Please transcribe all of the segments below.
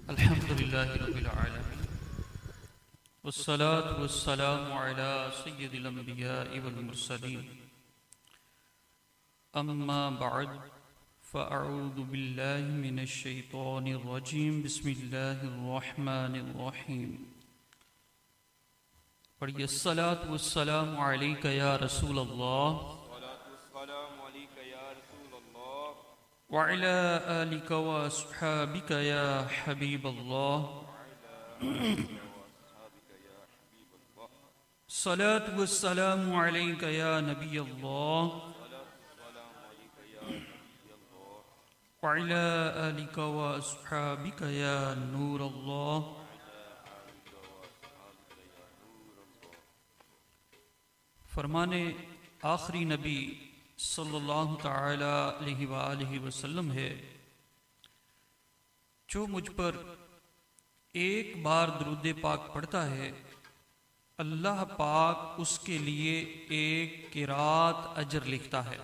अल्हम्दुलिल्लाहि रब्बिल आलमीन वस्सलातु वस्सलामु अला सय्यिदिल अंबिया'i वल मुरसलीन अम्मा बअद फ़अऊज़ु बिल्लाहि मिनश शैतानिर रजीम बिस्मिल्लाहिर रहमानिर रहीम। पढ़िए अस्सलातु वस्सलामु अलैका या रसूल अल्लाह व अला आलिका व अस्हाबिका या हबीब अल्लाह। सलात वस्सलामु अलैका या नबी अल्लाह व अला आलिका व अस्हाबिका या नूर अल्लाह। फरमाने आखिरी नबी सल्लल्लाहु तआला अलैहि वसल्लम है, जो मुझ पर एक बार दुरूद पाक पढ़ता है, अल्लाह पाक उसके लिए एक किरात अजर लिखता है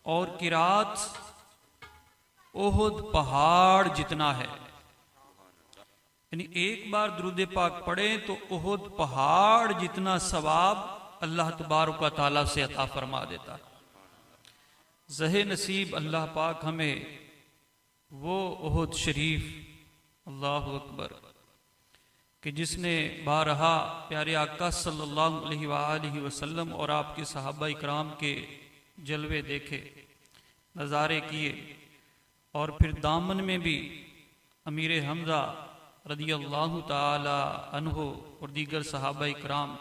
और किरात ओहद पहाड़ जितना है। यानी एक बार दुरूद पाक पढ़े तो ओहद पहाड़ जितना सवाब अल्लाह तबारक व तआला से अता फरमा देता है। ज़हे नसीब अल्लाह पाक हमें वो ओहद शरीफ, अल्लाहु अकबर, कि जिसने बारहा प्यारे आका सल्लल्लाहु अलैहि वसल्लम और आपके सहाबा इकराम के जलवे देखे, नज़ारे किए, और फिर दामन में भी अमीर हमजा रदी अल्लाह ताला अन्हो और दीगर सहाबा इकराम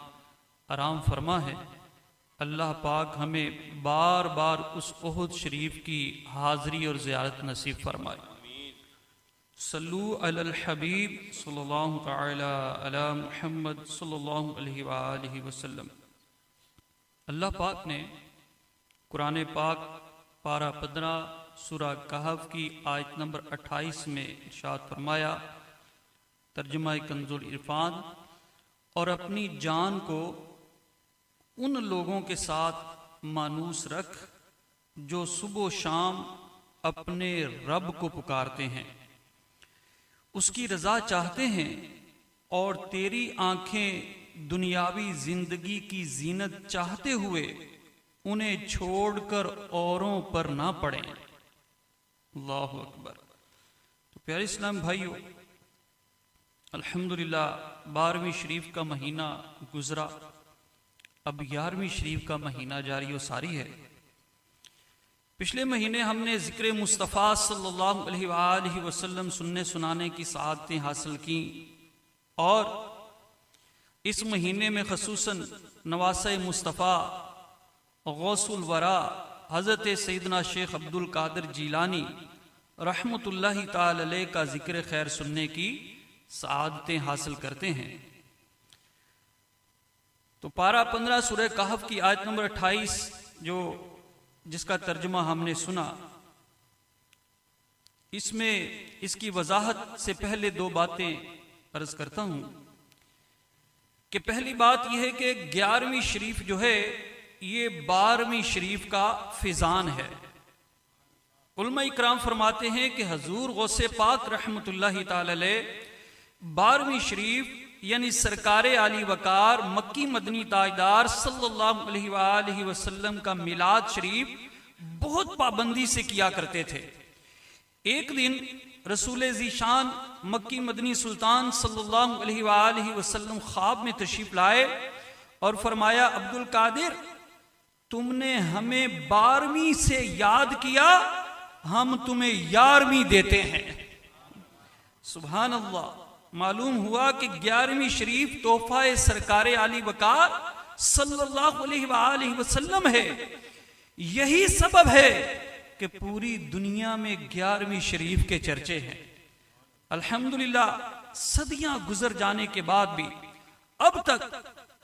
आराम फरमा है। अल्लाह पाक हमें बार बार उस ओहद शरीफ की हाज़री और ज़ियारत नसीब फरमाए। सल्लू अलल हबीब सल्लल्लाहु तआला अला मुहम्मद सल्लल्लाहु अलैहि वसल्लम। अल्लाह पाक ने कुरान पाक पारा 15 सूरा कहफ की आयत नंबर 28 में इरशाद फरमाया, तर्जुमा कंजुल इरफान, और अपनी जान को उन लोगों के साथ मानूस रख जो सुबह शाम अपने रब को पुकारते हैं, उसकी रजा चाहते हैं, और तेरी आंखें दुनियावी जिंदगी की जीनत चाहते हुए उन्हें छोड़कर औरों पर ना पड़ें। अल्लाहु अकबर। तो प्यारे इस्लाम भाइयों, अल्हम्दुलिल्लाह 12वीं शरीफ का महीना गुजरा, अब 11वीं शरीफ का महीना जारी व सारी है। पिछले महीने हमने ज़िक्र मुस्तफ़ा सल्लल्लाहु अलैहि वसल्लम सुनने सुनाने की सआदतें हासिल की, और इस महीने में खसूसन नवासे मुस्तफ़ा गौसुल वरा हज़रत सैयदना शेख अब्दुल कादिर जीलानी रहमतुल्लाहि ताला अलैह का ज़िक्र खैर सुनने की सआदतें हासिल करते हैं। तो पारा 15 सूरह कहफ की आयत नंबर 28 जिसका तर्जुमा हमने सुना, इसमें इसकी वजाहत से पहले दो बातें अर्ज करता हूं कि पहली बात यह है कि 11वीं शरीफ जो है ये 12वीं शरीफ का फिजान है। उलमा इकराम फरमाते हैं कि हजूर गौसे पाक रहमतुल्लाहि ताला अलैह 12वीं शरीफ यानी सरकार आली वकार मक्की मदनी ताजदार सल्लल्लाहु अलैहि वसल्लम का मिलाद शरीफ बहुत पाबंदी से किया करते थे। एक दिन रसूल ज़ीशान मक्की मदनी सुल्तान सल्लल्लाहु अलैहि वसल्लम ख्वाब में तशरीफ लाए और फरमाया, अब्दुल कादिर, तुमने हमें 12वीं से याद किया, हम तुम्हें 11वीं देते हैं। सुभान अल्लाह। मालूम हुआ कि 11वीं शरीफ तोहफा सरकार आली वकार सल्लल्लाहु अलैहि वसल्लम है। यही सबब है कि पूरी दुनिया में 11वीं शरीफ के चर्चे हैं। अल्हम्दुलिल्लाह, सदियां गुजर जाने के बाद भी अब तक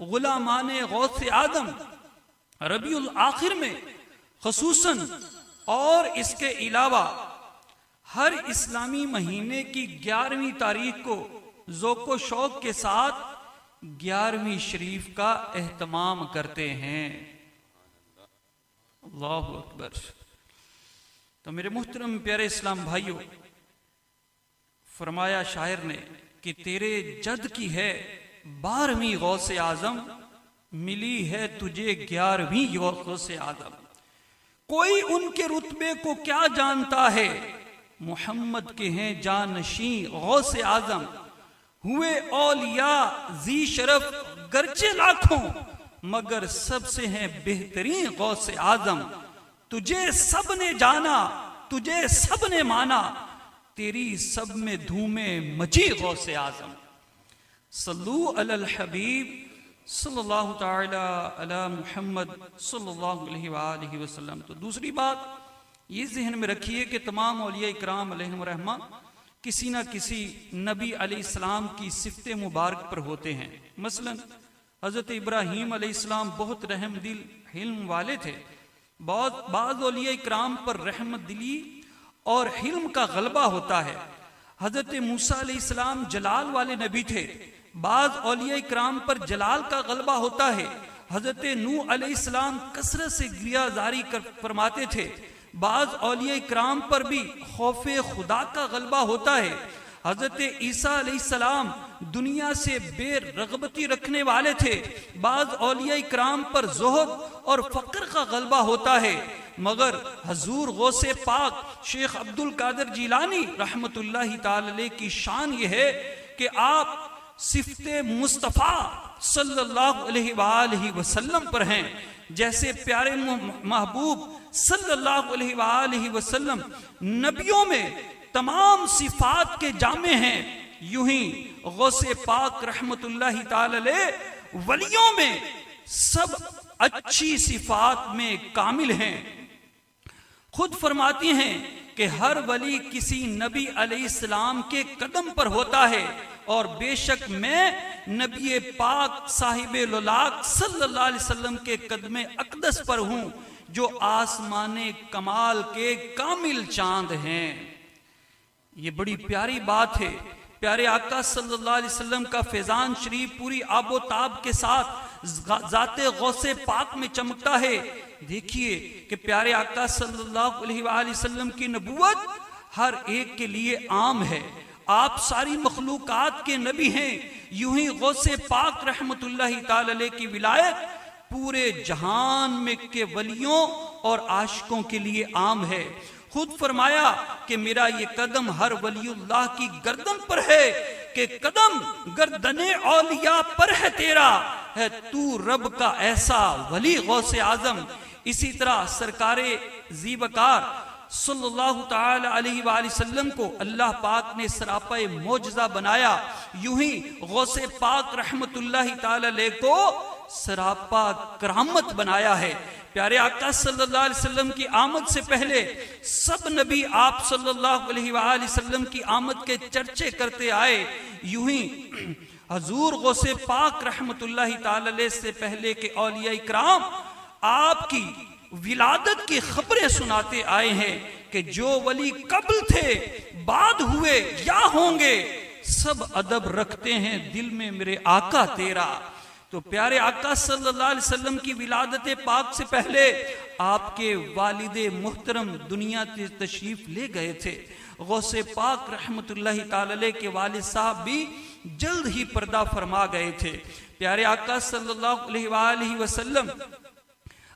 गुलामाने गौसे आदम रबीउल आखिर में खसूसन और इसके अलावा हर इस्लामी महीने की 11वीं तारीख को ज़ौक़ शौक़ के साथ 11वीं शरीफ का एहतमाम करते हैं। अल्लाहु अकबर। तो मेरे मुहतरम प्यारे इस्लाम भाइयों, फरमाया शायर ने कि तेरे जद की है 12वीं गौसे आजम, मिली है तुझे 11वीं गौसे आजम। कोई उनके रुतबे को क्या जानता है, मोहम्मद के हैं जानशी गौसे आजम। हुए औलिया जी शरफ गर्चे लाखों, मगर सबसे हैं बेहतरीन गौसे आजम। तुझे सब ने जाना, तुझे सब ने माना, तेरी सब में धूमे मची गौसे आजम। सल्लू अलल हबीब सल्लल्लाहु ताला अला मुहम्मद सल्लल्लाहु अलैहि वसल्लम। तो दूसरी बात ये जहन में रखिए कि तमाम औलिया इकराम अलैहिम रहमा किसी ना किसी नबी अलैहिस्सलाम की सिफ़त मुबारक पर होते हैं। मसलन हज़रत इब्राहीम अलैहिस्सलाम बहुत रहम दिल हिल्म वाले थे। बाज़ औलिया इकराम पर रहमत दिली और हिल्म का गलबा होता है। हज़रत मूसा अलैहिस्सलाम जलाल वाले नबी थे, बाज़ औलिया इकराम पर जलाल का गलबा होता है। हज़रत नूह अलैहिस्सलाम कसरत से गिरियाजारी फरमाते थे, बाज़ औलिया इकराम पर भी खौफे खुदा का गलबा होता है। हज़रत ईसा अलैहिस्सलाम दुनिया से बेरगबती रखने वाले थे, बाज़ औलिया इकराम पर ज़ुहद और फ़क्र का गलबा होता है। मगर हजूर गौसे पाक शेख अब्दुल कादिर जिलानी रहमतुल्लाहि ताला अलैह की शान ये है कि आप सिफ़ते मुस्तफ़ा सल्लल्लाहु अलैहि वसल्लम पर हैं। जैसे प्यारे महबूब सल्लल्लाहु अलैहि वसल्लम नबियों में तमाम सिफात के जामे हैं, यूं ही गौसे पाक रहमतुल्लाहि ताला अलैह वलियों में सब अच्छी सिफात में कामिल हैं। खुद फरमाती हैं कि हर वली किसी नबी अलैहिस्सलाम के कदम पर होता है, और बेशक मैं नबी पाक साहिबे लुलाक सल्लल्लाहु अलैहि वसल्लम के कदमे अक़दस पर हूँ, जो आसमाने कमाल के कामिल चांद हैं। ये बड़ी प्यारी बात है। प्यारे आका सल्लल्लाहु अलैहि वसल्लम का फैजान शरीफ पूरी आबोताब के साथ ज़ाते गौसे पाक में चमकता है। देखिए कि प्यारे आका सल्लल्लाहु अलैहि वसल्लम की नबूवत हर एक के लिए आम है। आप सारी मखलूकात के नबी हैं। यूं ही गौसे पाक रहमतुल्लाहि ताला अलैह की विलायत पूरे जहान में के वलियों और आशिकों के लिए आम है। खुद फरमाया कि मेरा ये कदम हर वलीउल्लाह की गर्दन पर है, कि कदम गर्दने औलिया पर है तेरा, है तू रब का ऐसा वली गौसे आजम। इसी तरह सरकारे ज़ीवकार सल्लल्लाहु ताला अलैहि वसल्लम को अल्लाह पाक ने सरापा मोजज़ा बनाया। यूं ही गौसे पाक रहमतुल्लाहि ताला अलैह को सरापा करामत बनाया है। प्यारे आका सल्लल्लाहु अलैहि वसल्लम की आमद से पहले सब नबी आप सल्लल्लाहु अलैहि वसल्लम की आमद के चर्चे करते आए। यूं ही हजूर गौसे पाक रहमतुल्लाहि ताला अलैह से पहले के औलिया इकराम आपकी विलादत की खबरें सुनाते आए हैं कि जो वली कब्ल थे, बाद हुए या होंगे, सब अदब रखते हैं दिल में मेरे आका तेरा। तो प्यारे आका सल्लल्लाहु अलैहि वसल्लम की विलादत पाक से पहले आपके वालिदे मुहतरम दुनिया से तशरीफ ले गए थे। गौसे पाक रहमतुल्लाहि ताला अलैह के वालिद साहब भी जल्द ही पर्दा फरमा गए थे। प्यारे आका सल्लल्लाहु अलैहि वसल्लम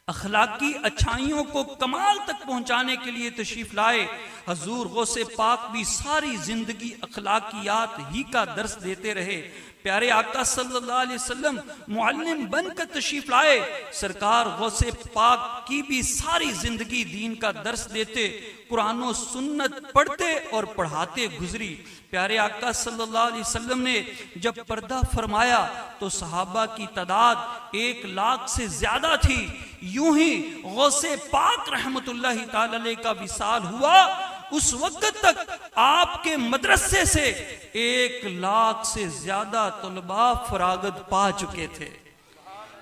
अखलाकी अच्छाइयों को कमाल तक पहुंचाने के लिए तशरीफ लाए। हजूर गौसे पाक भी सारी जिंदगी अखलाकियात ही का दर्स देते रहे। प्यारे आका सल्लल्लाहु अलैहि वसल्लम मुअल्लिम बनकर तशरीफ लाए। सरकार गौसे पाक की भी सारी जिंदगी दीन का दर्स देते, कुरान और सुन्नत पढ़ते और पढ़ाते गुजरी। प्यारे आका सल्लल्लाहु अलैहि वसल्लम ने जब पर्दा फरमाया तो सहाबा की तादाद 1 लाख से ज्यादा थी। यूं ही गौसे पाक रहमतुल्लाहि ताला अलैह का विसाल हुआ, उस वक्त तक आपके मदरसे से 1 लाख से ज्यादा तलबा फरागत पा चुके थे।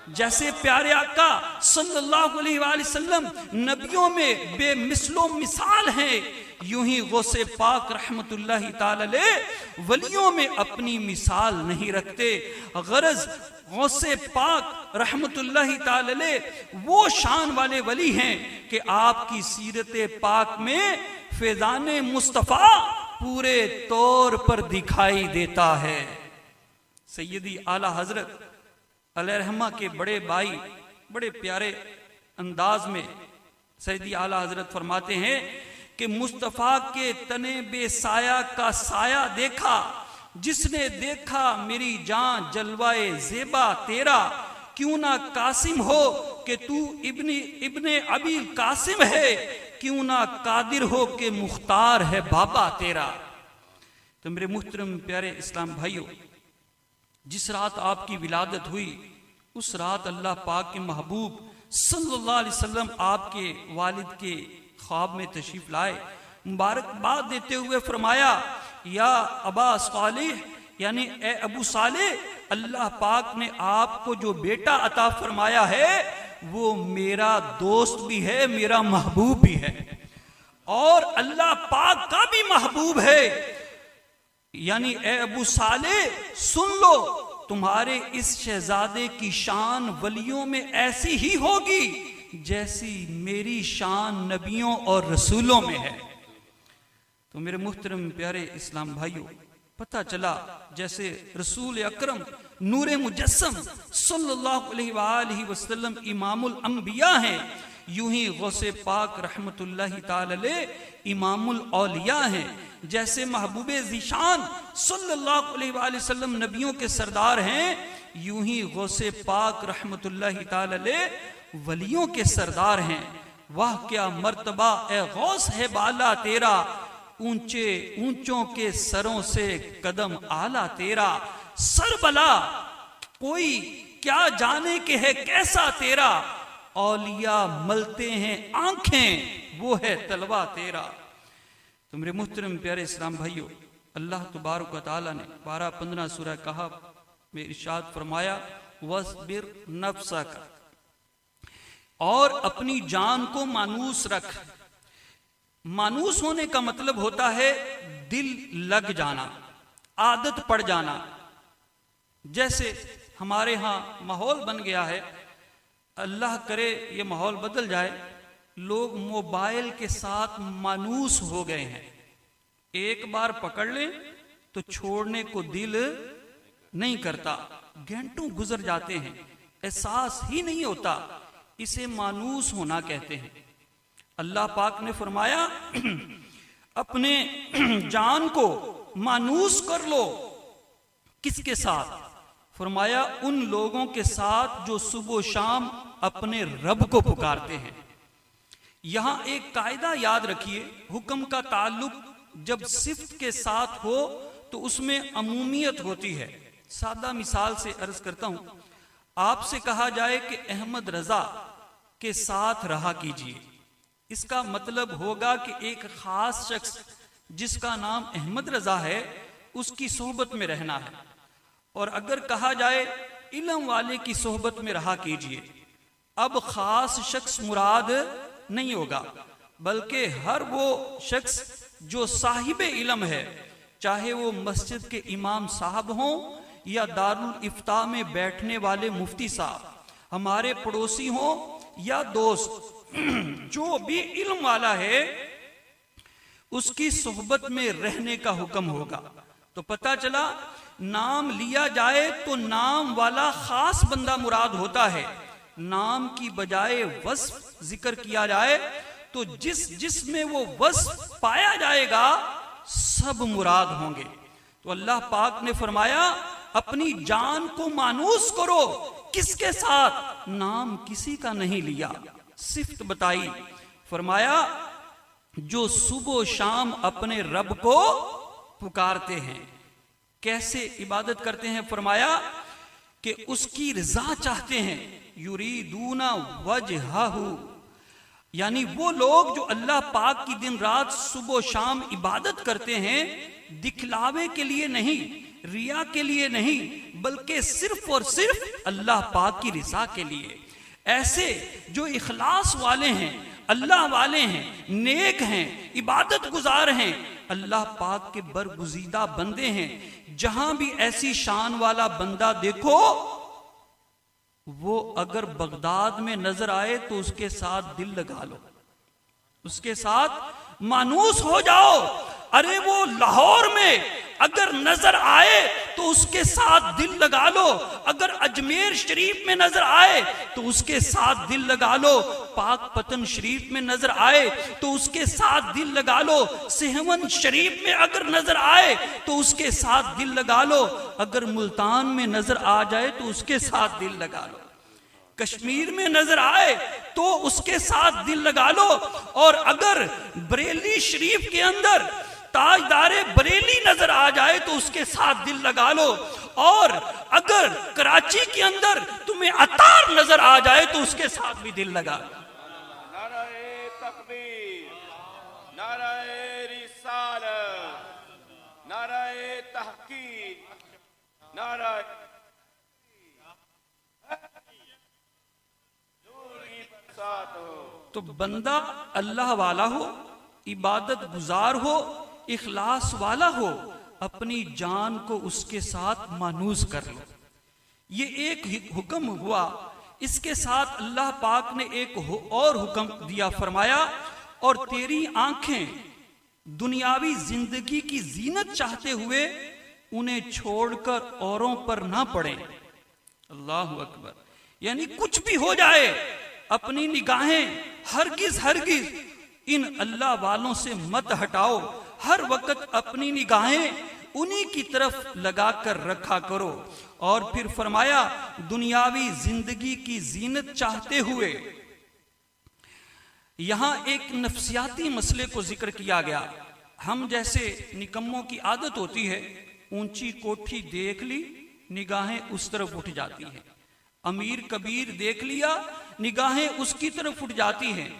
जैसे प्यारे आका सल्लल्लाहु अलैहि वसल्लम नबियों में बेमिसलो मिसाल हैं, यूं ही गौसे पाक रहमतुल्लाहि ताला अलैह वलियों में अपनी मिसाल नहीं रखते। गरज गौसे पाक रहमतुल्लाहि ताला अलैह वो शान वाले वली हैं कि आपकी सीरत पाक में फैज़ाने मुस्तफ़ा पूरे तौर पर दिखाई देता है। सैयदी आला हजरत अलैहिर्रहमा के बड़े भाई बड़े प्यारे अंदाज में सैयदी आला हजरत फरमाते हैं कि मुस्तफ़ा के तने बेसाया का साया देखा, जिसने देखा मेरी जान जलवाए ज़ेबा तेरा, क्यों ना कासिम हो कि तू इब्ने अबी कासिम है, क्यों ना कादिर हो कि मुख्तार है बाबा तेरा। तो मेरे मुहतरम प्यारे इस्लाम भाइयों, जिस रात आपकी विलादत हुई उस रात अल्लाह पाक के महबूब सल्लल्लाहु अलैहि वसल्लम आपके वालिद के ख्वाब में तशरीफ लाए। मुबारकबाद देते हुए फरमाया, या अबा सालिह, यानी ए अबू सालेह, अल्लाह पाक ने आपको जो बेटा अता फरमाया है वो मेरा दोस्त भी है, मेरा महबूब भी है, और अल्लाह पाक का भी महबूब है। यानी ए अबू सालेह सुन लो, तुम्हारे इस शहजादे की शान वलियों में ऐसी ही होगी जैसी मेरी शान नबियों और रसूलों में है। तो मेरे मुहतरम प्यारे इस्लाम भाइयों, पता चला जैसे रसूल अकरम नूरे मुजस्सम सल्लल्लाहु अलैहि वसल्लम इमामुल अंबिया हैं, यूं ही गौसे पाक रहमतुल्लाहि ताला अलैह इमामुल औलिया हैं। जैसे महबूबे ज़ीशान सल्लल्लाहु अलैहि वसल्लम नबियों के सरदार हैं, यूं ही गौसे पाक रहमतुल्लाहि ताला अलैह वलियों के सरदार हैं। वाह क्या मर्तबा ए गौस है बाला तेरा, ऊंचे ऊंचों के सरों से कदम आला तेरा, सरबला कोई क्या जाने के है कैसा तेरा, औलिया मलते हैं आंखें वो है तलवा तेरा। तो मेरे मुहतरम प्यारे इस्लाम भाइयों, अल्लाह तबारक व तआला ने 12-15 सूरह कहफ में इरशाद फरमाया, वस्बिर नफ्सक, और अपनी जान को मानूस रख। मानूस होने का मतलब होता है दिल लग जाना, आदत पड़ जाना। जैसे हमारे यहाँ माहौल बन गया है, अल्लाह करे ये माहौल बदल जाए, लोग मोबाइल के साथ मानूस हो गए हैं। एक बार पकड़ लें तो छोड़ने को दिल नहीं करता, घंटों गुजर जाते हैं, एहसास ही नहीं होता। इसे मानूस होना कहते हैं। अल्लाह पाक ने फरमाया, अपने जान को मानूस कर लो। किसके साथ? फरमाया उन लोगों के साथ जो सुबह शाम अपने रब को पुकारते हैं। यहां एक कायदा याद रखिए, हुक्म का ताल्लुक जब सिफ्त के साथ हो तो उसमें अमूमियत होती है। सादा मिसाल से अर्ज करता हूं, आपसे कहा जाए कि अहमद रजा के साथ रहा कीजिए, इसका मतलब होगा कि एक खास शख्स जिसका नाम अहमद रजा है उसकी सोहबत में रहना है। और अगर कहा जाए इल्म वाले की सोहबत में रहा कीजिए, अब खास शख्स मुराद नहीं होगा, बल्कि हर वो शख्स जो साहिबे इल्म है, चाहे वो मस्जिद के इमाम साहब हों या दारुल इफ्ता में बैठने वाले मुफ्ती साहब, हमारे पड़ोसी हों या दोस्त, जो भी इल्म वाला है उसकी सोहबत में रहने का हुक्म होगा। तो पता चला नाम लिया जाए तो नाम वाला खास बंदा मुराद होता है, नाम की बजाय वस्फ जिक्र किया जाए तो जिसमें वो वस्फ पाया जाएगा सब मुराद होंगे। तो अल्लाह पाक ने फरमाया, अपनी जान को मानूस करो। किसके साथ? नाम किसी का नहीं लिया, सिफ्त बताई। फरमाया जो सुबह शाम अपने रब को पुकारते हैं। कैसे इबादत करते हैं? फरमाया कि उसकी रजा चाहते हैं, युरीदूना वजहहू, यानी वो लोग जो अल्लाह पाक की दिन रात सुबह शाम इबादत करते हैं, दिखलावे के लिए नहीं, रिया के लिए नहीं, बल्कि सिर्फ और सिर्फ अल्लाह पाक की रजा के लिए। ऐसे जो इखलास वाले हैं, अल्लाह वाले हैं, नेक हैं, इबादत गुजार हैं, अल्लाह पाक के बरगुजीदा बंदे हैं। जहां भी ऐसी शान वाला बंदा देखो, वो अगर बगदाद में नजर आए तो उसके साथ दिल लगा लो, उसके साथ मानूस हो जाओ। अरे वो लाहौर में अगर नजर आए तो उसके साथ दिल लगा लो, अगर अजमेर शरीफ में नजर आए तो उसके साथ दिल लगा लो, पाक पतन शरीफ में नजर आए तो उसके साथ दिल लगा लो, सेहवन शरीफ में अगर नजर आए तो उसके साथ दिल लगा लो, अगर मुल्तान में नजर आ जाए तो उसके साथ दिल लगा लो, कश्मीर में नजर आए तो उसके साथ दिल लगा लो, और अगर बरेली शरीफ के अंदर ताजदारे बरेली नजर आ जाए तो उसके साथ दिल लगा लो, और अगर कराची के अंदर तुम्हें अतार नजर आ जाए तो उसके साथ भी दिल लगा लो। नाराए तकबीर, नाराए रिसालत, नाराए तहकीक, नाराए तो बंदा अल्लाह वाला हो, इबादत गुजार हो, इखलास वाला हो, अपनी जान को उसके साथ मानूस कर लो। ये एक हुक्म हुआ। इसके साथ अल्लाह पाक ने एक और हुक्म दिया, फरमाया और तेरी आंखें दुनियावी जिंदगी की जीनत चाहते हुए उन्हें छोड़कर औरों पर ना पड़े। अल्लाह अकबर। यानी कुछ भी हो जाए अपनी निगाहें हरगिज हरगिज इन अल्लाह वालों से मत हटाओ, हर वक्त अपनी निगाहें उन्हीं की तरफ लगा कर रखा करो। और फिर फरमाया दुनियावी जिंदगी की जीनत चाहते हुए। यहां एक नफ्सियाती मसले को जिक्र किया गया। हम जैसे निकम्मों की आदत होती है, ऊंची कोठी देख ली निगाहें उस तरफ उठ जाती हैं, अमीर कबीर देख लिया निगाहें उसकी तरफ उठ जाती हैं,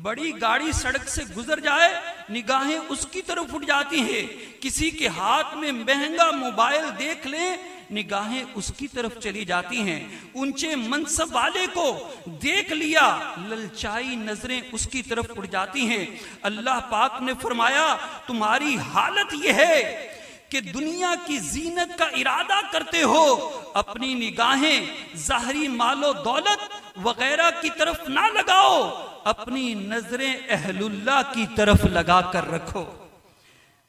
बड़ी गाड़ी सड़क से गुजर जाए निगाहें उसकी तरफ उठ जाती हैं, किसी के हाथ में महंगा मोबाइल देख लें निगाहें उसकी तरफ चली जाती हैं, ऊंचे मनसब वाले को देख लिया ललचाई नजरें उसकी तरफ उठ जाती हैं। अल्लाह पाक ने फरमाया तुम्हारी हालत यह है कि दुनिया की जीनत का इरादा करते हो, अपनी निगाहें ज़ाहरी मालो दौलत वगैरह की तरफ ना लगाओ, अपनी नजरें अहलुल्लाह की तरफ लगा कर रखो।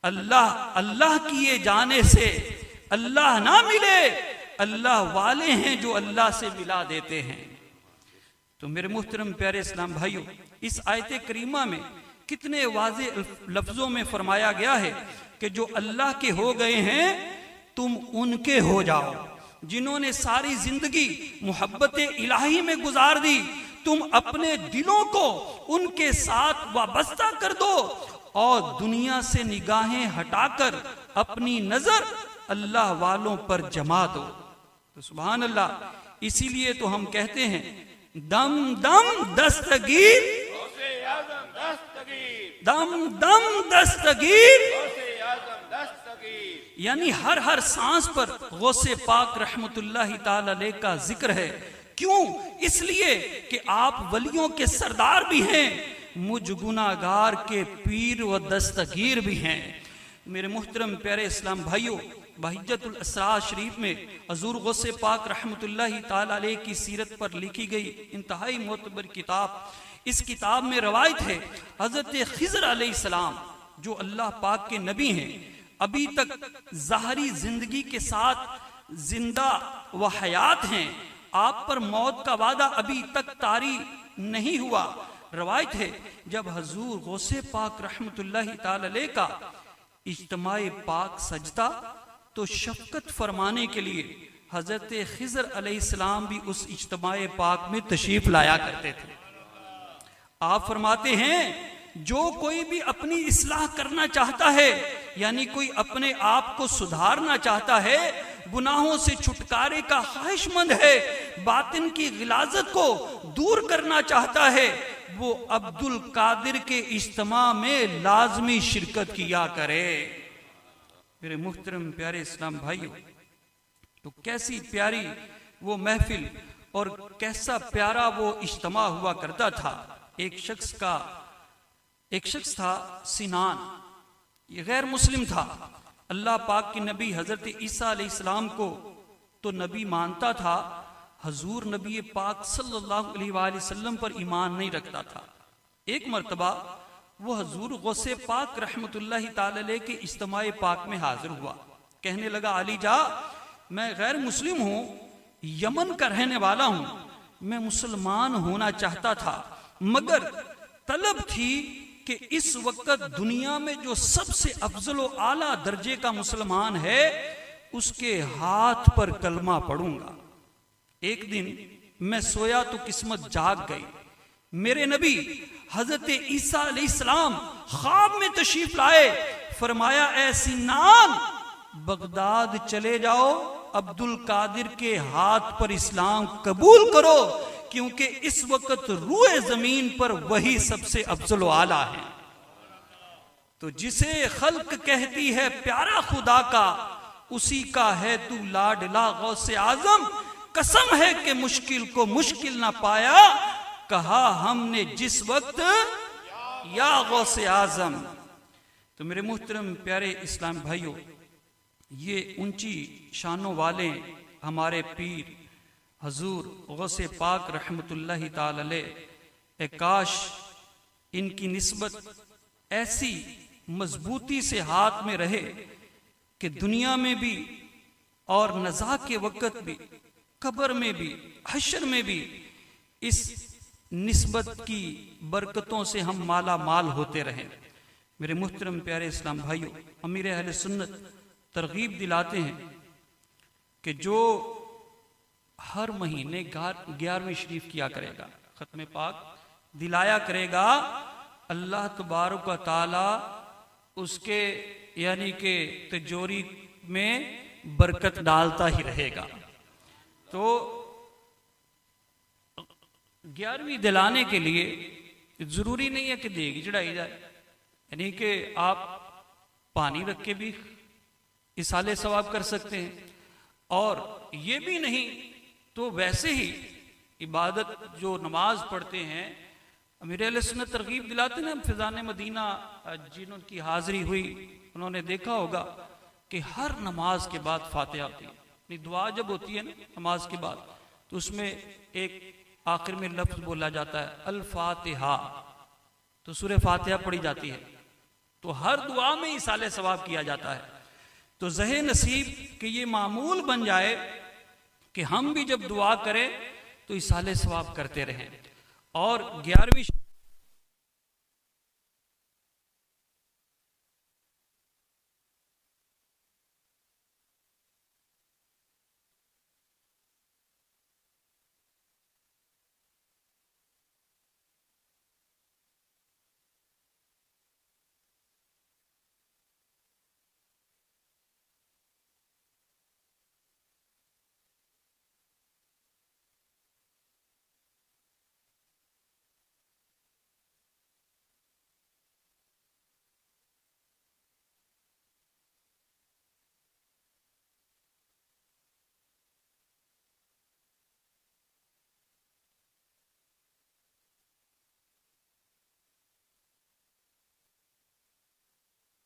अल्लाह अल्लाह किए जाने से अल्लाह ना मिले, अल्लाह वाले हैं जो अल्लाह से मिला देते हैं। तो मेरे मुहतरम प्यारे इस्लाम भाइयों, इस आयत करीमा में कितने वाज़े लफ्जों में फरमाया गया है कि जो अल्लाह के हो गए हैं तुम उनके हो जाओ। जिन्होंने सारी जिंदगी मोहब्बत इलाही में गुजार दी, तुम अपने दिलों को उनके साथ वाबस्ता कर दो और दुनिया से निगाहें हटाकर अपनी नजर अल्लाह वालों पर जमा दो। तो सुभान अल्लाह। इसीलिए तो हम कहते हैं दम दम दस्तगीर, दम दम दस्तगीर, यानी हर हर सांस पर गौसे पाक रहमतुल्लाहि ताला अलैह का जिक्र है। क्यों? इसलिए कि आप वलियों के सरदार भी हैं, मुझ गुनाहगार के पीर व दस्तगीर भी हैं। मेरे मुहतरम प्यारे इस्लाम भाइयों, बहिज्जतुल असरार शरीफ में हजूर गौसे पाक रहमतुल्लाहि ताला अलैह की सीरत पर लिखी गई इंतहाई मोतबर किताब। इस किताब में रवायत है हजरत खिज़र अलैहिस्सलाम जो अल्लाह पाक के नबी हैं, अभी तक ज़ाहरी जिंदगी के साथ जिंदा व हयात हैं, आप पर मौत का वादा अभी तक तारी नहीं हुआ। रवायत है जब हजूर गौसे पाक रहमतुल्लाहि ताला अलैह का इज्तिमाए पाक सजता तो शफकत फरमाने के लिए हजरत खिज़र अलैहिस्सलाम भी उस इज्तिमाए पाक में तशरीफ लाया करते थे। आप फरमाते हैं जो कोई भी अपनी इस्लाह करना चाहता है, यानी कोई अपने आप को सुधारना चाहता है, गुनाहों से छुटकारे का ख्वाहिशमंद है, बातिन की गिलाजत को दूर करना चाहता है, वो अब्दुल कादिर के इज्तिमा में लाजमी शिरकत किया करे। मेरे मुहतरम प्यारे इस्लाम भाइयों, तो कैसी प्यारी वो महफिल और कैसा प्यारा वो इज्तिमा हुआ करता था। एक शख्स था सिनान, ये गैर मुस्लिम था। अल्लाह पाक के नबी हजरत ईसा अलैहिस्सलाम को तो नबी मानता था, हजूर नबी पाक सल्लल्लाहु अलैहि वसल्लम पर ईमान नहीं रखता था। एक मर्तबा वो हजूर गौसे पाक रहमतुल्लाहि ताला अलैह के इज्तिमाए पाक में हाजिर हुआ। कहने लगा, अली जा, मैं गैर मुस्लिम हूँ, यमन का रहने वाला हूँ, मैं मुसलमान होना चाहता था, मगर तलब थी कि इस वक्त दुनिया में जो सबसे अफजल व आला दर्जे का मुसलमान है उसके हाथ पर कलमा पढ़ूंगा। एक दिन मैं सोया तो किस्मत जाग गई। मेरे नबी हजरत ईसा अलैहिस्सलाम ख्वाब में तशरीफ लाए। फरमाया, ऐ सिन्नान, बगदाद चले जाओ, अब्दुल कादिर के हाथ पर इस्लाम कबूल करो, क्योंकि इस वक्त रूए जमीन पर वही सबसे अफजल व आला है। तो जिसे खल्क कहती है प्यारा खुदा का, उसी का है तू लाडला गौसे आजम। कसम है कि मुश्किल को मुश्किल ना पाया, कहा हमने जिस वक्त या गौसे आजम। तो मेरे मुहतरम प्यारे इस्लाम भाइयों, ये ऊंची शानों वाले हमारे पीर हजूर गौसे पाक रहमतुल्लाहि ताला अलैह, काश इनकी निस्बत ऐसी मजबूती से हाथ में रहे कि दुनिया में भी और नज़ा के वक़्त भी, कब्र में भी, हश्र में भी इस निस्बत की बरकतों से हम माला माल होते रहें। मेरे मुहतरम प्यारे इस्लाम भाइयों, अमीर अहले सुन्नत तरगीब दिलाते हैं कि जो हर महीने 11वीं शरीफ किया करेगा, खत्म पाक दिलाया करेगा, अल्लाह तबारक व तआला उसके यानी कि तिजोरी में बरकत डालता ही रहेगा। तो 11वीं दिलाने के लिए जरूरी नहीं है कि देगी चढ़ाई जाए, यानी कि आप पानी रख के भी इसाले सवाब कर सकते हैं, और ये भी नहीं तो वैसे ही इबादत जो नमाज पढ़ते हैं, अमीर अहले सुन्नत तरगीब दिलाते हैं। फिजान मदीना जिनकी हाजिरी हुई उन्होंने देखा होगा कि हर नमाज के बाद फातिहा होती है। दुआ जब होती है ना नमाज के बाद, तो उसमें एक आखिर में लफ्ज बोला जाता है अल फातिहा, तो सूरह फातिहा पढ़ी जाती है। तो हर दुआ में इसाले सवाब किया जाता है। तो ज़हे नसीब कि ये मामूल बन जाए कि हम भी जब दुआ करें तो इसाले सवाब करते रहें। और 11वीं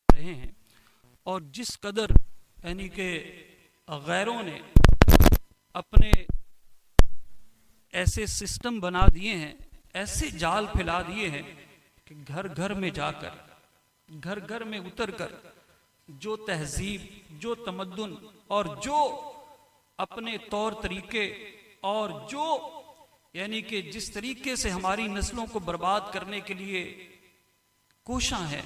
रहे हैं, और जिस कदर यानी कि गैरों ने अपने ऐसे सिस्टम बना दिए हैं, ऐसे जाल फैला दिए हैं कि घर घर में जाकर, घर घर में उतर कर जो तहजीब, जो तमद्दुन और जो अपने तौर तरीके और जो यानी कि जिस तरीके से हमारी नस्लों को बर्बाद करने के लिए कोशिश है,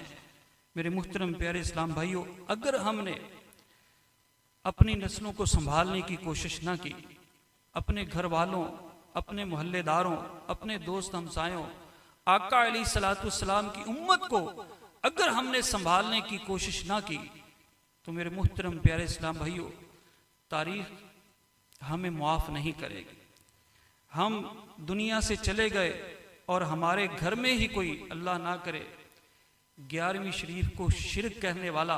मेरे मुहतरम प्यारे इस्लाम भाइयों, अगर हमने अपनी नस्लों को संभालने की कोशिश ना की, अपने घर वालों, अपने मोहल्लेदारों, अपने दोस्त हमसायों, आका अलैहिस्सलाम की उम्मत को अगर हमने संभालने की कोशिश ना की, तो मेरे मुहतरम प्यारे इस्लाम भाइयों, तारीख हमें माफ़ नहीं करेगी। हम दुनिया से चले गए और हमारे घर में ही कोई, अल्लाह ना करे, 11वीं शरीफ को शिरक कहने वाला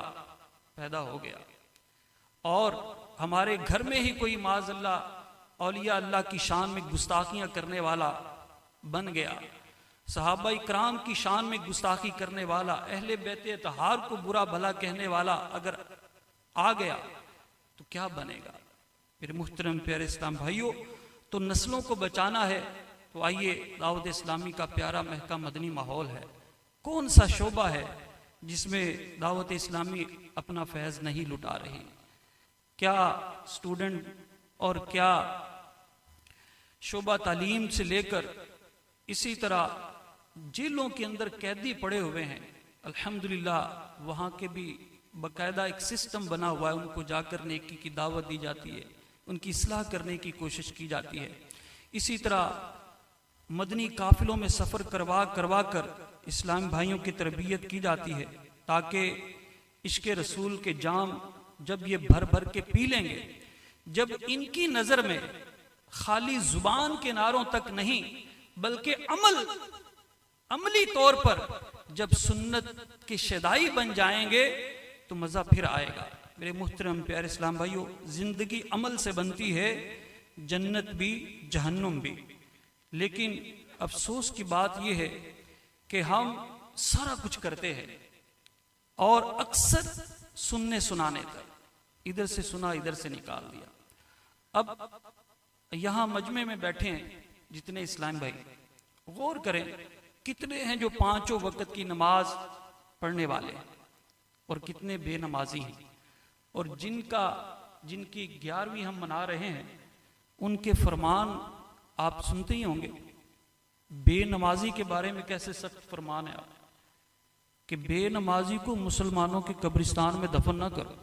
पैदा हो गया, और हमारे घर में ही कोई माज़अल्लाह औलिया अल्लाह की शान में गुस्ताखियाँ करने वाला बन गया, सहाबा इकराम की शान में गुस्ताखी करने वाला, अहले बैत अतहार को बुरा भला कहने वाला अगर आ गया तो क्या बनेगा। मेरे मुहतरम प्यारे इस्लाम भाइयों, तो नस्लों को बचाना है तो आइए दाऊद इस्लामी का प्यारा महका मदनी माहौल है, कौन सा शोबा है जिसमें दावत इस्लामी अपना फैज़ नहीं लुटा रही? क्या स्टूडेंट और क्या शोबा तालीम से लेकर इसी तरह जेलों के अंदर कैदी पड़े हुए हैं, अल्हम्दुलिल्लाह वहाँ के भी बाकायदा एक सिस्टम बना हुआ है, उनको जाकर नेकी की दावत दी जाती है, उनकी इस्लाह करने की कोशिश की जाती है। इसी तरह मदनी काफिलों में सफ़र करवा करवा कर इस्लामी भाइयों की तरबियत की जाती है, ताकि इश्क़ रसूल के जाम जब ये भर भर के पी लेंगे, जब इनकी नज़र में खाली जुबान के नारों तक नहीं बल्कि अमली तौर पर जब सुन्नत की शदाई बन जाएंगे तो मज़ा फिर आएगा। मेरे मुहतरम प्यारे इस्लाम भाइयों, जिंदगी अमल से बनती है, जन्नत भी जहन्नुम भी। लेकिन अफसोस की बात यह है कि हम सारा कुछ करते हैं और अक्सर सुनने सुनाने तक, इधर से सुना इधर से निकाल दिया। अब यहाँ मजमे में बैठे हैं जितने इस्लाम भाई, गौर करें कितने हैं जो पांचों वक्त की नमाज पढ़ने वाले हैं और कितने बेनमाजी हैं। और जिनकी 11वीं हम मना रहे हैं, उनके फरमान आप सुनते ही होंगे। बेनमाजी के बारे में कैसे सख्त फरमान है कि बेनमाजी को मुसलमानों के कब्रिस्तान में दफन ना करो।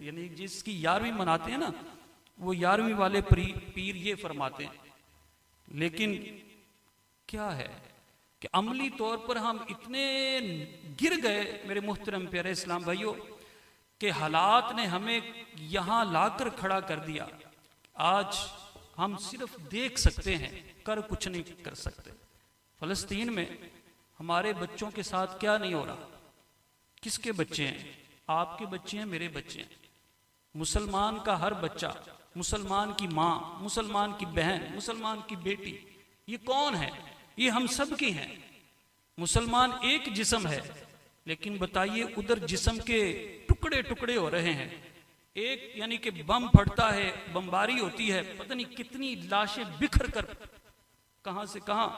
यानी जिसकी 11वीं मनाते हैं ना, वो 11वीं वाले पीर ये फरमाते हैं। लेकिन क्या है कि अमली तौर पर हम इतने गिर गए मेरे मुहतरम प्यारे इस्लाम भाइयों कि हालात ने हमें यहाँ लाकर खड़ा कर दिया। आज हम सिर्फ देख सकते हैं, कर कुछ नहीं कर सकते। फलस्तीन में हमारे बच्चों के साथ क्या नहीं हो रहा? किसके बच्चे हैं? आपके बच्चे हैं, मेरे बच्चे हैं। मुसलमान का हर बच्चा, मुसलमान की माँ, मुसलमान की बहन, मुसलमान की बेटी, ये कौन है? ये हम सब की हैं। मुसलमान एक जिस्म है, लेकिन बताइए उधर जिस्म के टुकड़े टुकड़े हो रहे हैं। एक यानी कि बम फटता है, बमबारी होती है, पता नहीं कितनी लाशें बिखर कर कहां से कहां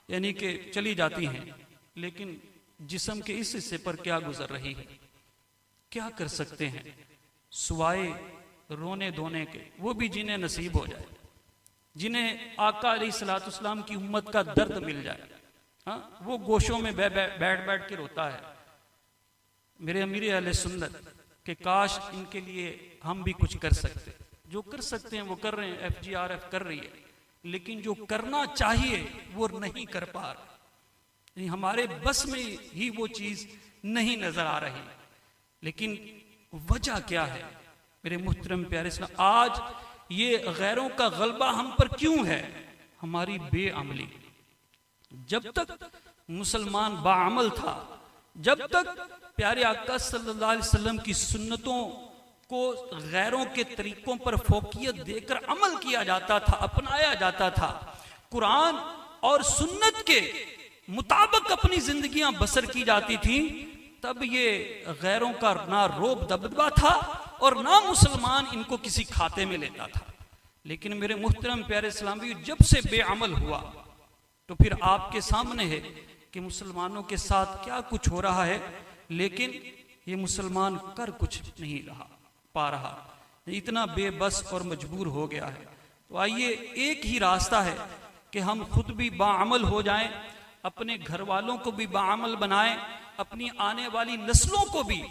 यानी कि चली जाती हैं। लेकिन जिस्म के इस हिस्से पर क्या गुजर रही है? क्या कर सकते हैं सुवाए रोने धोने के? वो भी जिन्हें नसीब हो जाए, जिन्हें आका अलैहिस्सलाम की उम्मत का दर्द मिल जाए। हाँ, वो गोशों में बैठ बैठ के रोता है मेरे अमीर अहले सुन्नत कि काश इनके लिए हम भी कुछ कर सकते। जो कर सकते हैं वो कर रहे हैं, FGRF कर रही है, लेकिन जो करना चाहिए वो नहीं कर पा रहे। हमारे बस में ही वो चीज नहीं नजर आ रही। लेकिन वजह क्या है मेरे मुहतरम प्यारे इस्लाम? आज ये गैरों का गलबा हम पर क्यों है? हमारी बेअमली। जब तक मुसलमान बाअमल था, जब तक प्यारे आका सल्लल्लाहु अलैहि वसल्लम की सुन्नतों को गैरों के तरीकों पर फोकियत देकर अमल किया जाता था, अपनाया जाता था, कुरान और सुन्नत के मुताबिक अपनी जिंदगियां बसर की जाती थी, तब ये गैरों का ना रोब दबदबा था और ना मुसलमान इनको किसी खाते में लेता था। लेकिन मेरे मुहतरम प्यारे इस्लामी, जब से बेअमल हुआ तो फिर आपके सामने है कि मुसलमानों के साथ क्या कुछ हो रहा है। लेकिन ये मुसलमान कर कुछ नहीं पा रहा, इतना बेबस और मजबूर हो गया है। तो आइए, एक ही रास्ता है कि हम खुद भी बाअमल हो जाएं, अपने घर वालों को भी बाअमल बनाएं, अपनी आने वाली नस्लों को भी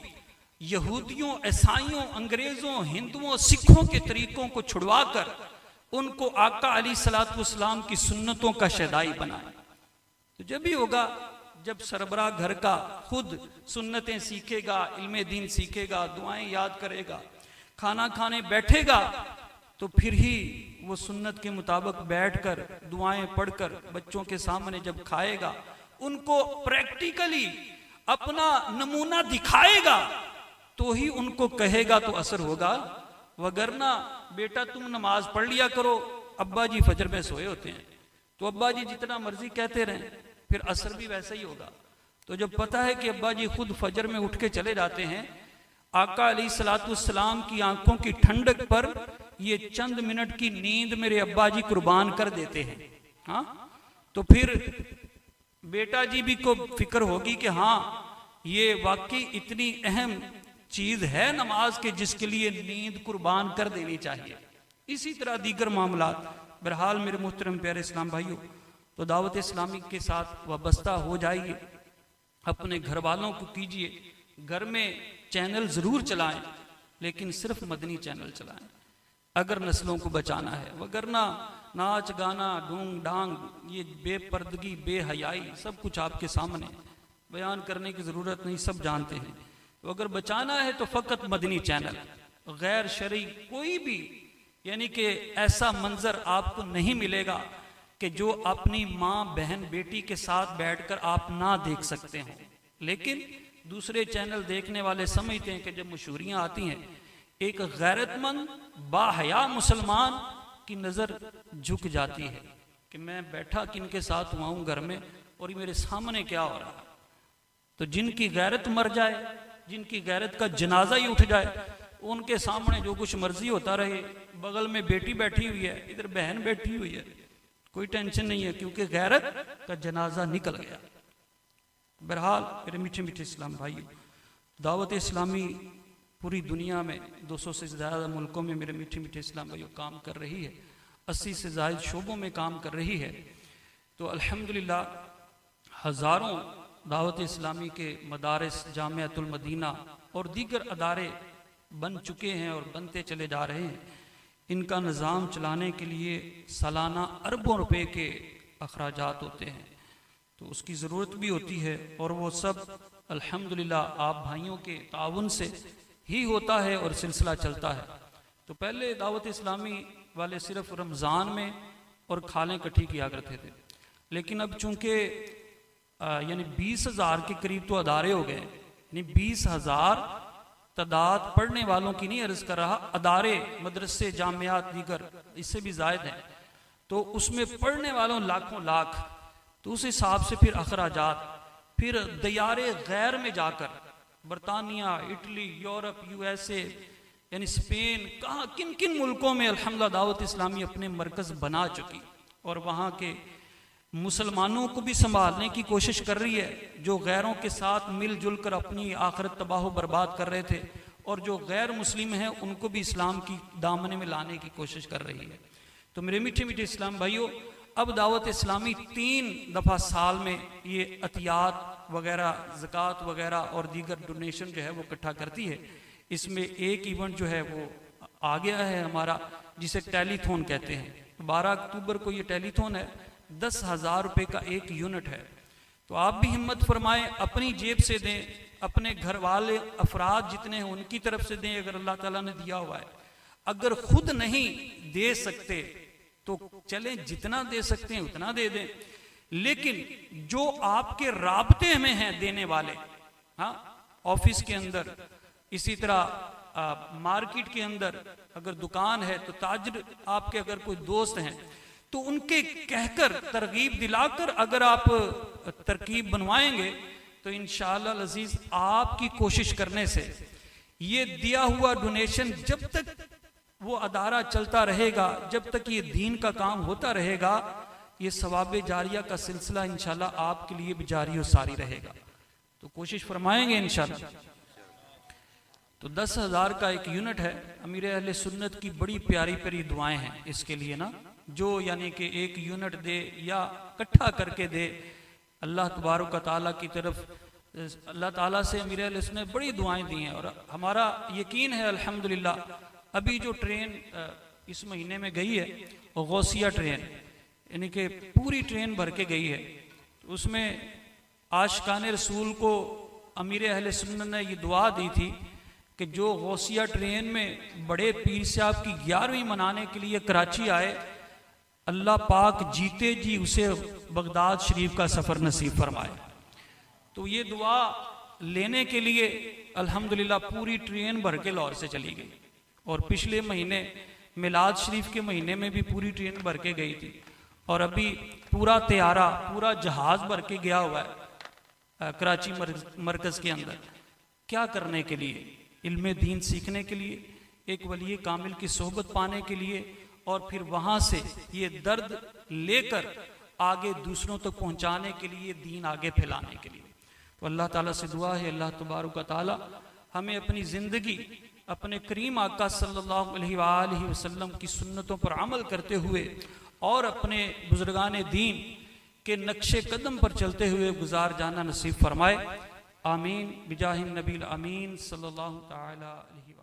यहूदियों, ईसाइयों, अंग्रेजों, हिंदुओं, सिखों के तरीकों को छुड़वाकर उनको आका अलैहिस्सलाम की सुन्नतों का शदाई बनाए। तो जब भी होगा जब सरबराह घर का खुद सुन्नतें सीखेगा, इल्मे दीन सीखेगा, दुआएं याद करेगा, खाना खाने बैठेगा, तो फिर ही वो सुन्नत के मुताबिक बैठकर दुआएं पढ़कर बच्चों के सामने जब खाएगा, उनको प्रैक्टिकली अपना नमूना दिखाएगा, तो ही उनको कहेगा तो असर होगा। वगरना बेटा तुम नमाज पढ़ लिया करो, अब्बा जी फजर में सोए होते हैं, तो अब्बा जी जितना मर्जी कहते रहें, फिर असर भी वैसा ही होगा। तो जब पता है कि अब्बा जी खुद फजर में उठ के चले जाते हैं, आका अलैहिस्सलाम की आंखों की ठंडक पर ये चंद मिनट की नींद मेरे अब्बा जी कुर्बान कर देते हैं। हाँ, तो फिर बेटा जी भी को फिक्र होगी कि हाँ ये वाकई इतनी अहम चीज है नमाज के जिसके लिए नींद कुर्बान कर देनी चाहिए। इसी तरह दीगर मामलात। बहरहाल मेरे मोहतरम प्यारे इस्लाम भाइयों, तो दावत इस्लामी के साथ वाबस्ता हो जाइए, अपने घर वालों को कीजिए, घर में चैनल जरूर चलाएं लेकिन सिर्फ मदनी चैनल चलाएं अगर नस्लों को बचाना है, वगरना नाच गाना ढूंग डांग ये बेपर्दगी बेहयाई सब कुछ आपके सामने, बयान करने की ज़रूरत नहीं, सब जानते हैं। तो अगर बचाना है तो फ़कत मदनी चैनल, गैर शरई कोई भी यानी कि ऐसा मंजर आपको नहीं मिलेगा कि जो अपनी माँ बहन बेटी के साथ बैठकर आप ना देख सकते हो। लेकिन दूसरे चैनल देखने वाले समझते हैं कि जब मशहूरियाँ आती हैं एक गैरतमंद बाहया मुसलमान की नज़र झुक जाती है कि मैं बैठा किनके साथ हुआ हूँ घर में और ये मेरे सामने क्या हो रहा है। तो जिनकी गैरत मर जाए, जिनकी गैरत का जनाजा ही उठ जाए, उनके सामने जो कुछ मर्जी होता रहे, बगल में बेटी बैठी हुई है, इधर बहन बैठी हुई है, कोई टेंशन नहीं है क्योंकि गैरत का जनाजा निकल गया। बहरहाल मेरे मीठे मीठे इस्लाम भाई, दावत इस्लामी पूरी दुनिया में 200 से ज़्यादा मुल्कों में मेरे मीठे मीठे इस्लाम भाइयों काम कर रही है, 80 से ज़ायद शोबों में काम कर रही है। तो अल्हम्दुलिल्लाह हज़ारों दावत इस्लामी के मदारिस, जामियातुल मदीना और दीगर अदारे बन चुके हैं और बनते चले जा रहे हैं। इनका निज़ाम चलाने के लिए सालाना अरबों रुपए के अखराजात होते हैं, तो उसकी ज़रूरत भी होती है और वो सब अल्हम्दुलिल्लाह आप भाइयों के ताउन से ही होता है और सिलसिला चलता है। तो पहले दावत इस्लामी वाले सिर्फ रमज़ान में और खालें इकट्ठी किया करते थे, लेकिन अब चूँकि यानी 20,000 के करीब तो अदारे हो गए, यानी 20,000 तादाद पढ़ने वालों की नहीं अर्ज कर रहा, अदारे मदरसे जामियात दीगर इससे भी ज़ायद हैं, तो उसमें पढ़ने वालों लाखों लाख। तो उस हिसाब से फिर अखराजात, फिर दियारे गैर में जाकर बरतानिया, इटली, यूरोप, USA यानी स्पेन, कहाँ किन किन मुल्कों में अल्हम्दुलिल्लाह दावत इस्लामी अपने मरकज़ बना चुकी और वहाँ के मुसलमानों को भी संभालने की कोशिश कर रही है, जो गैरों के साथ मिलजुल कर अपनी आखिरत तबाह बर्बाद कर रहे थे, और जो गैर मुस्लिम हैं उनको भी इस्लाम की दामने में लाने की कोशिश कर रही है। तो मेरे मीठे मीठे इस्लाम भाइयों, अब दावत इस्लामी 3 दफ़ा साल में ये अतियात वगैरह, ज़कात वगैरह और दीगर डोनेशन जो है वो इकट्ठा करती है। इसमें एक इवेंट जो है वो आ गया है हमारा, जिसे टेलीथॉन कहते हैं। 12 अक्टूबर को ये टेलीथॉन है, 10,000 रुपये का एक यूनिट है। तो आप भी हिम्मत फरमाएं, अपनी जेब से दें, अपने घर वाले अफराद जितने हैं उनकी तरफ से दें अगर अल्लाह ताला ने दिया हुआ है। अगर खुद नहीं दे सकते तो चलें, जितना दे सकते हैं उतना दे दें, लेकिन जो आपके राबते में हैं देने वाले, हाँ, ऑफिस के अंदर, इसी तरह मार्केट के अंदर अगर दुकान है तो ताजर आपके अगर कोई दोस्त हैं तो उनके कहकर तरगीब दिलाकर अगर आप तरकीब बनवाएंगे तो इंशाअल्लाह अज़ीज़ आपकी कोशिश करने से ये दिया हुआ डोनेशन जब तक वो अदारा चलता रहेगा, जब तक ये दीन का काम होता रहेगा, ये सवाब जारिया का सिलसिला इंशाअल्लाह आपके लिए भी जारी और सारी रहेगा। तो कोशिश फरमाएंगे इंशाअल्लाह। तो 10,000 का एक यूनिट है। अमीर अहले सुन्नत की बड़ी प्यारी प्यारी दुआएं हैं इसके लिए ना, जो यानी कि एक यूनिट दे या इकट्ठा करके दे, अल्लाह तबारक तआला की तरफ, अल्लाह ताला से अमीर अहले सुन्नत बड़ी दुआएं दी हैं। और हमारा यकीन है अल्हम्दुलिल्लाह, अभी जो ट्रेन इस महीने में गई है वो गौसिया ट्रेन, यानी कि पूरी ट्रेन भर के गई है, उसमें आशिकाने रसूल को अमीर अहले सुन्नत ने ये दुआ दी थी कि जो गौसिया ट्रेन में बड़े पीर साहब की 11वीं मनाने के लिए कराची आए, अल्लाह पाक जीते जी उसे बगदाद शरीफ का सफ़र नसीब फरमाए। तो ये दुआ लेने के लिए अल्हम्दुलिल्लाह पूरी ट्रेन भर के लाहौर से चली गई, और पिछले महीने मिलाद शरीफ के महीने में भी पूरी ट्रेन भर के गई थी, और अभी पूरा तैयारा, पूरा जहाज़ भर के गया हुआ है कराची मरकज़ के अंदर। क्या करने के लिए? इल्मे दीन सीखने के लिए, एक वली कामिल की सोहबत पाने के लिए, और फिर वहाँ से ये दर्द लेकर आगे दूसरों तक पहुंचाने के लिए, दीन आगे फैलाने के लिए। तो अल्लाह ताला से दुआ है, अल्लाह तबारक व तआला हमें अपनी ज़िंदगी अपने करीम आका सल्लल्लाहु अलैहि वसल्लम की सुन्नतों पर अमल करते हुए और अपने बुजुर्गान दीन के नक्शे कदम पर चलते हुए गुजार जाना नसीब फरमाए। आमीन बिजाहिन नबील अमीन सल्लल्लाहु तआला अलैहि